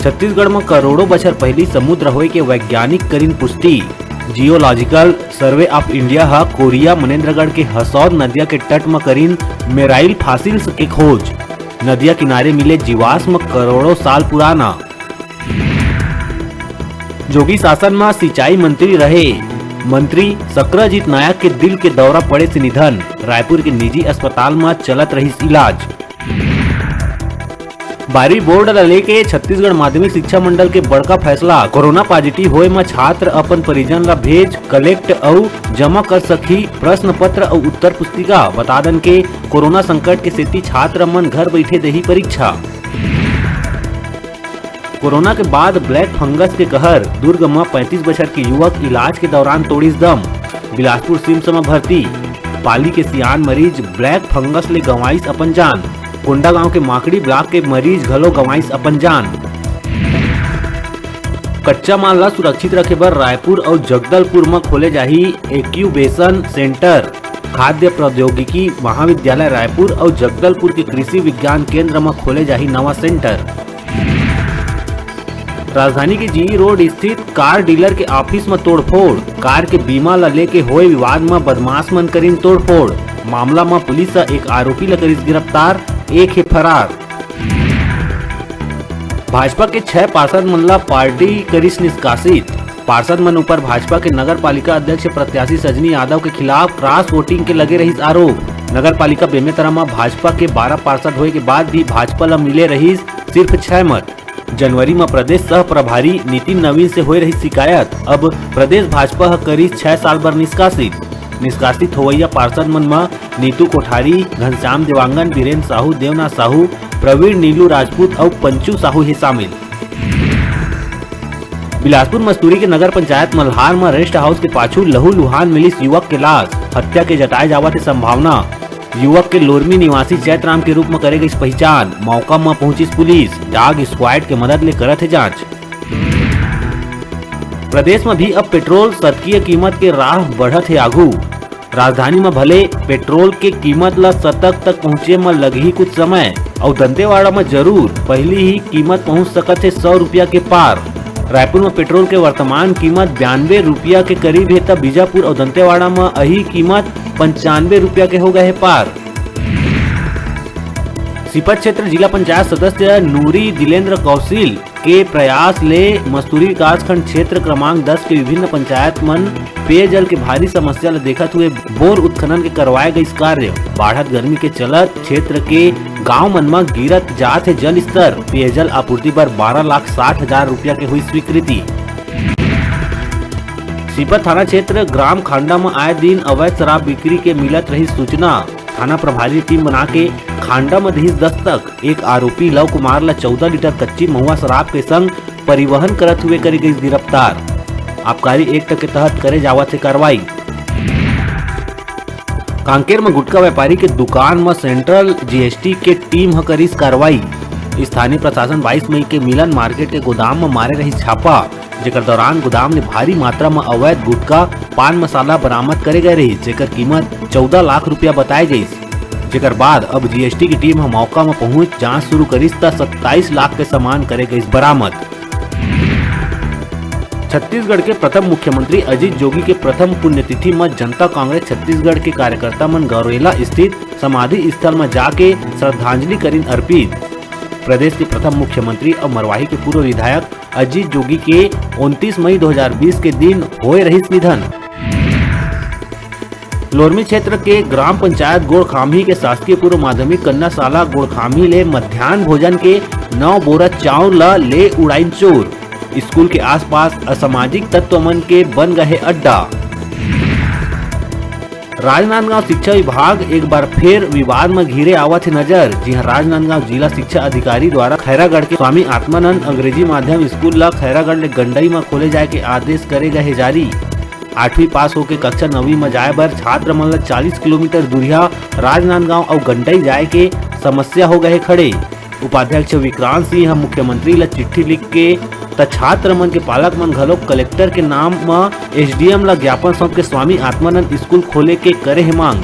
छत्तीसगढ़ में करोड़ों बछर पहली समुद्र होए के वैज्ञानिक करीन पुष्टि। जियोलॉजिकल सर्वे ऑफ इंडिया हा कोरिया मनेन्द्रगढ़ के हसौद नदिया के तट में करीन मेराइल फॉसिल्स के खोज। नदिया किनारे मिले जीवाश्म करोड़ों साल पुराना। जोगी शासन में सिंचाई मंत्री रहे मंत्री सक्रजीत नायक के दिल के दौरा पड़े से निधन। रायपुर के निजी अस्पताल में चलत रही इलाज। 12वीं बोर्ड ला लेके छत्तीसगढ़ माध्यमिक शिक्षा मंडल के बड़का फैसला। कोरोना पॉजिटिव होए में छात्र अपन परिजन ला भेज कलेक्ट अउ जमा कर सकी प्रश्न पत्र और उत्तर पुस्तिका। बता दन के कोरोना संकट के सेती छात्र मन घर बैठे दही परीक्षा। कोरोना के बाद ब्लैक फंगस के कहर। दुर्ग में 35 बछर के युवक इलाज के दौरान तोड़िस दम। बिलासपुर सिम्स में भर्ती। पाली के सियान मरीज ब्लैक फंगस ले गंवाइस अपन जान। कोंडागांव के माकड़ी ब्लॉक के मरीज घलो गंवाइस अपन जान। कच्चा माल ला सुरक्षित रखे बर रायपुर और जगदलपुर में खोले जाही एक्यूबेशन सेंटर। खाद्य प्रौद्योगिकी महाविद्यालय रायपुर और जगदलपुर के कृषि विज्ञान केंद्र में खोले जाही नवा सेंटर। राजधानी के जी रोड स्थित कार डीलर के ऑफिस में तोड़फोड़। कार के बीमा ला लेके होए विवाद में बदमाश मन करीन तोड़फोड़। मामला में पुलिस एक आरोपी ला करीस गिरफ्तार, एक है फरार। भाजपा के 6 पार्षद मन ला पार्टी करीस निष्कासित। पार्षद मन ऊपर भाजपा के नगर पालिका अध्यक्ष प्रत्याशी सजनी यादव के खिलाफ क्रॉस वोटिंग के लगे रही आरोप। नगर पालिका बेमेतरा में भाजपा के 12 पार्षद होए के बाद भी भाजपा ला मिले रही सिर्फ 6 मत। जनवरी में प्रदेश सह प्रभारी नितिन नवीन से हो रही शिकायत। अब प्रदेश भाजपा करीब 6 साल बर निष्कासित होवैया पार्षद मन में नीतू कोठारी, घनश्याम देवांगन, वीरेंद्र साहू, देवनाथ साहू, प्रवीण नीलू राजपूत और पंचू साहू है शामिल। बिलासपुर मस्तूरी के नगर पंचायत मल्हार में रेस्ट हाउस के पाछू लहू लुहान मिलिस युवक के लाश। हत्या के जताए जावत है संभावना। युवक के लोरमी निवासी चैतराम के रूप में करे गई पहचान। मौका में पहुंची पुलिस। डॉग स्क्वाड के मदद ले करत है जांच। प्रदेश में भी अब पेट्रोल शतकीय कीमत के राह बढ़त है आगू। राजधानी में भले पेट्रोल के कीमत ला शतक तक पहुँचे में लगी कुछ समय और दंतेवाड़ा में जरूर पहली ही कीमत पहुँच सकत है 100 रुपया के पार। रायपुर में पेट्रोल के वर्तमान कीमत 92 रुपया के करीब है, तब बीजापुर और दंतेवाड़ा में यही कीमत 95 रुपया के हो गए है पार। सीपत क्षेत्र जिला पंचायत सदस्य नूरी दिलेंद्र कौशिल के प्रयास ले मस्तूरी विकास खंड क्षेत्र क्रमांक 10 के विभिन्न पंचायत मन पेयजल के भारी समस्या देखत हुए बोर उत्खनन के करवाए गई कार्य। बढ़त गर्मी के चलत क्षेत्र के गांव मन में गिरत जात है जल स्तर। पेयजल आपूर्ति पर 12,60,000 रुपया के हुई स्वीकृति। सीपत थाना क्षेत्र ग्राम खांडा में आए दिन अवैध शराब बिक्री के मिलत रही सूचना। थाना प्रभारी टीम बना के खांडा में दहिस दस्तक। एक आरोपी लव कुमार ला 14 लीटर कच्ची महुआ शराब के संग परिवहन करत हुए करी गई गिरफ्तार। आबकारी एक्ट के तहत करे जावत है कार्रवाई। कांकेर में गुटखा व्यापारी के दुकान में सेंट्रल जीएसटी के टीम ह करीस कार्रवाई। स्थानीय प्रशासन 22 मई के मिलन मार्केट के गोदाम में मारे रही छापा, जेकर दौरान गोदाम ने भारी मात्रा में अवैध गुटखा पान मसाला बरामद करे गए रही, जेकर कीमत 14 लाख रुपया बताई गई। जेकर बाद अब जीएसटी की टीम मौका में पहुंच जांच शुरू करीस त 27 लाख के सामान करे गई बरामद। छत्तीसगढ़ के प्रथम मुख्यमंत्री अजीत जोगी के प्रथम पुण्यतिथि में जनता कांग्रेस छत्तीसगढ़ के कार्यकर्ता मन गौरेला स्थित समाधि स्थल में जाके श्रद्धांजलि करीन अर्पित। प्रदेश के प्रथम मुख्यमंत्री और मरवाही के पूर्व विधायक अजीत जोगी के 29 मई 2020 के दिन होए रही निधन। लोरमी क्षेत्र के ग्राम पंचायत गोड़खामी के शासकीय पूर्व माध्यमिक कन्या शाला गोड़खामी ले मध्याह्न भोजन के 9 बोरा चावल ले उड़ाइन चोर। स्कूल के आसपास असामाजिक तत्व मन के बन गए अड्डा। राजनांदगांव शिक्षा विभाग एक बार फिर विवाद में घिरे आवत है नजर। जी हां, राजनांदगांव जिला शिक्षा अधिकारी द्वारा खैरागढ़ के स्वामी आत्मानंद अंग्रेजी माध्यम स्कूल ला खैरागढ़ ले गंडई में खोले जाए के आदेश करे गए जारी। 8वीं पास होके कक्षा 9वीं में जाए बर छात्र मन ला 40 किलोमीटर दूरिया राजनांदगांव और गंडई जाए के समस्या हो गए खड़े। उपाध्यक्ष विक्रांत सिंह मुख्यमंत्री ला चिट्ठी लिख के त छात्र मन के पालक मन घलो कलेक्टर के नाम में एसडीएम ला ज्ञापन सौंप के स्वामी आत्मानंद स्कूल खोले के करे है मांग।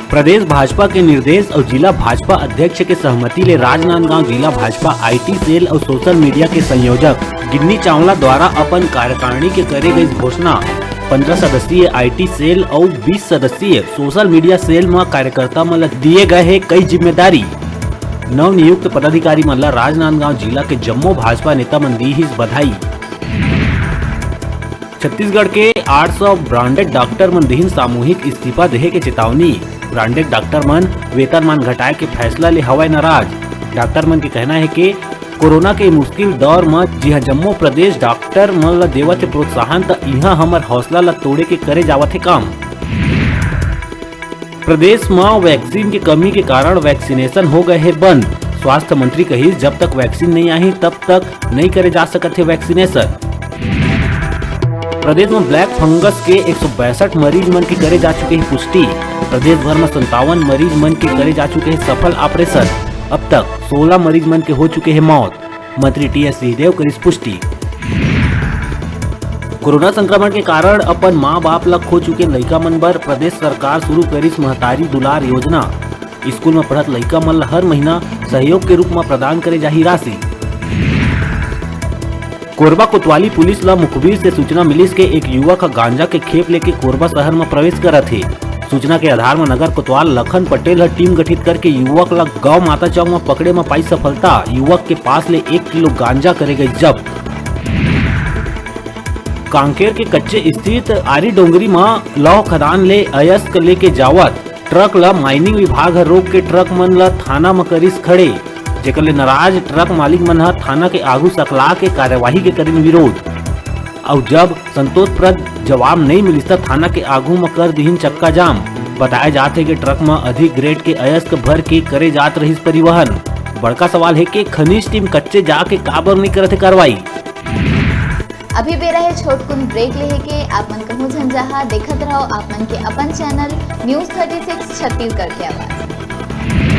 प्रदेश भाजपा के निर्देश और जिला भाजपा अध्यक्ष के सहमति ले राजनांदगांव जिला भाजपा आईटी सेल और सोशल मीडिया के संयोजक गिन्नी चावला द्वारा अपन कार्यकारिणी के करे गई घोषणा 15 सदस्यीय आईटी सेल और 20 सदस्यीय सोशल मीडिया सेल में कार्यकर्ता मन दिए गए है कई जिम्मेदारी। नव नियुक्त पदाधिकारी मन राजनांदगांव जिला के जम्मो भाजपा नेता मन दी हिस बधाई। छत्तीसगढ़ के 800 ब्रांडेड डॉक्टर मन दिहिन सामूहिक इस्तीफा देहे के चेतावनी। ब्रांडेड डॉक्टर मन वेतनमान घटाए के फैसला ले हवाई नाराज। डॉक्टर मन के कहना है कि कोरोना के मुश्किल दौर में जिहा जम्मो प्रदेश डॉक्टर मन ला देवत प्रोत्साहन त इहा हमर हौसला ला तोड़े के करे जावत है काम। प्रदेश में वैक्सीन की कमी के कारण वैक्सीनेशन हो गए है बंद। स्वास्थ्य मंत्री कही जब तक वैक्सीन नहीं आई तब तक नहीं करे जा सकते है वैक्सीनेशन। प्रदेश में ब्लैक फंगस के 162 मरीज मन के करे जा चुके हैं पुष्टि। प्रदेश भर में 57 मरीज मन के करे जा चुके हैं सफल ऑपरेशन। अब तक 16 मरीज मन के हो चुके हैं मौत। मंत्री टी.एस. सिंहदेव करी पुष्टि। कोरोना संक्रमण के कारण अपन माँ बाप ला खो चुके लइका मन बर प्रदेश सरकार शुरू करिस महतारी दुलार योजना। स्कूल में पढ़त लइका मन ला हर महीना सहयोग के रूप में प्रदान करे जाही राशि। कोरबा कोतवाली पुलिस ला मुखबिर से सूचना मिलिस के एक युवक गांजा के खेप लेके कोरबा शहर में प्रवेश करत है। सूचना के आधार में नगर कोतवाल लखन पटेल टीम गठित करके युवक ला गांव माता चौक में पकड़े में पाई सफलता। युवक के पास ले 1 किलो गांजा करे गई जब्त। कांकेर के कच्चे स्थित आरी डोंगरी में लौह खदान ले अयस्क लेके जावत ट्रक ला माइनिंग विभाग रोक के ट्रक मन ला थाना में करिस खड़े। जेकर ले नाराज ट्रक मालिक मन थाना के आगू सकला के कार्यवाही के करिन विरोध। और जब संतोषप्रद जवाब नहीं मिलिस त थाना के आगू में कर दिहिन चक्का जाम। बताया जाते कि ट्रक में अधिक ग्रेड के अयस्क भर के करे जात रहिस परिवहन। बड़का सवाल है कि खनिज टीम कच्चे जाके काबर नहीं करते कार्रवाई। अभी बेरा है छोटकुन ब्रेक लेहे के आप मन कहूँ झंझाहा देखत रहो आप मन के अपन चैनल न्यूज़ 36 छत्तीसगढ़ के आवाज।